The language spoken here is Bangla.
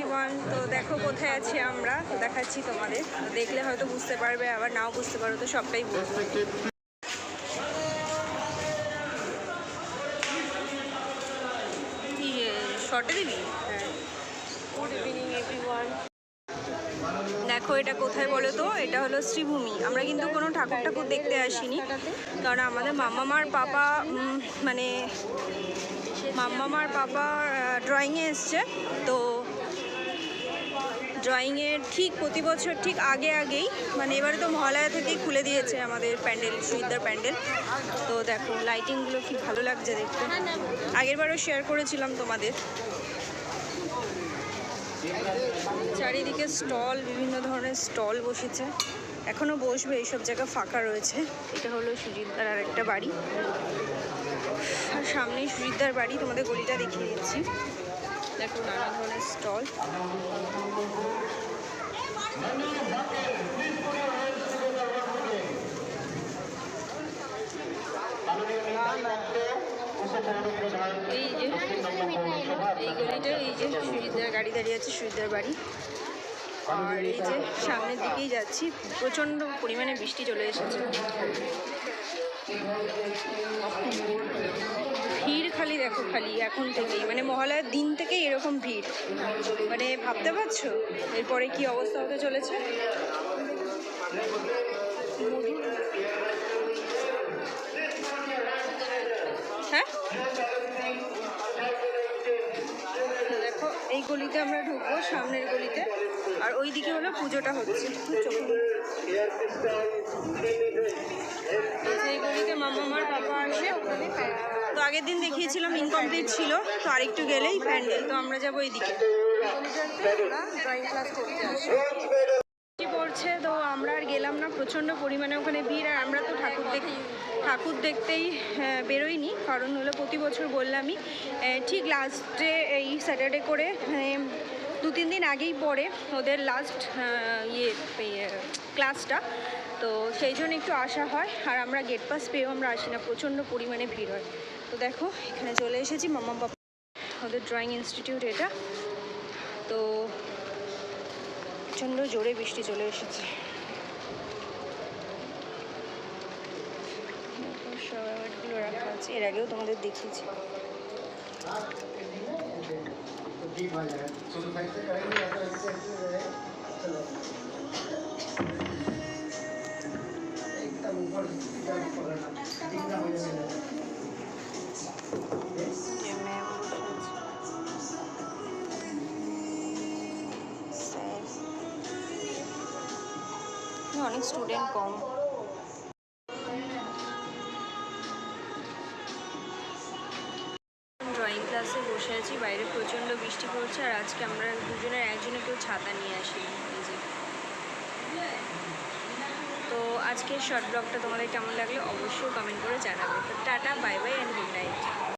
এভরিওয়ান। তো দেখো কোথায় আছি আমরা, তো দেখাচ্ছি তোমাদের। দেখলে হয়তো বুঝতে পারবে, আবার নাও বুঝতে পারো, তো সবটাই বলবো। কি শর্টে দিবি? হ্যাঁ। Good evening everyone. দেখো এটা কোথায় বলো তো, এটা হলো শ্রীভূমি। আমরা কিন্তু কোনো ঠাকুর দেখতে আসিনি, কারণ আমাদের মাম্মামার পাপা মানে মাম্মামার পাপা ড্রয়িংয়ে এসছে। তো ড্রয়িংয়ের ঠিক প্রতি বছর ঠিক আগেই মানে এবারে তো মহালয়া থেকেই খুলে দিয়েছে আমাদের প্যান্ডেল, সুইদার প্যান্ডেল। তো দেখো লাইটিংগুলো কি ভালো লাগছে দেখতে। আগেরবারও শেয়ার করেছিলাম তোমাদের। চারিদিকে স্টল, বিভিন্ন ধরনের স্টল বসেছে, এখনও বসবে, এইসব জায়গা ফাঁকা রয়েছে। এটা হলো সুজিতদার আর একটা বাড়ি, আর সামনেই সুজিতদার বাড়ি। তোমাদের গলিটা দেখিয়ে দিচ্ছি। দেখো নানা ধরনের স্টল। এই যে এই গলিটা, এই যে সুজিতদার গাড়ি দাঁড়িয়ে আছে, সুজিতদার বাড়ি। আর এই যে সামনের দিকেই যাচ্ছি, প্রচণ্ড পরিমাণে বৃষ্টি চলে এসেছে। ভিড় খালি দেখো, খালি এখন থেকেই, মানে মহালয়ার দিন থেকেই এরকম ভিড়, মানে ভাবতে পারছো এরপরে কি অবস্থা হতে চলেছে। হ্যাঁ দেখো এই গলিতে আমরা ঢুকবো, সামনের গলিতে, আর ওই দিকে হলো পুজোটা হচ্ছে। এই গলিতে মামামার পাপা আসে। তো আগের দিন দেখিয়েছিলাম ইনকমপ্লিট ছিল, তো আরেকটু গেলেই প্যান্ডেল। তো আমরা যাবো এইদিকে, ড্রয়িং ক্লাস করতে আসি। পড়ছে, তো আমরা আর গেলাম না, প্রচণ্ড পরিমাণে ওখানে ভিড়। আর আমরা তো ঠাকুর দেখতেই বেরোইনি, কারণ হলো প্রতি বছর বললামই ঠিক লাস্টে এই স্যাটারডে করে, মানে 2-3 দিন আগেই পড়ে ওদের লাস্ট ক্লাসটা, তো সেই জন্য একটু আসা হয়। আর আমরা গেট পাস পেয়েও আমরা আসি না, প্রচণ্ড পরিমাণে ভিড় হয়। তো দেখো এখানে চলে এসেছি, মাম্মা পাপা ওদের ড্রয়িং ইনস্টিটিউট এটা। তো প্রচণ্ড জোরে বৃষ্টি চলে এসেছে। সবাইগুলো রাখা আছে, এর আগেও তোমাদের দেখিয়েছি। অনেক স্টুডেন্ট কম। ড্রয়িং ক্লাসে বসে আছি, বাইরে প্রচণ্ড বৃষ্টি পড়ছে। আর আজকে আমরা দুজনের একজনে কেউ ছাতা নিয়ে আসি। তো আজকের শর্ট ব্লগটা তোমাদের কেমন লাগলো অবশ্যই কমেন্ট করে জানাবে। তো tata, bye bye and good night.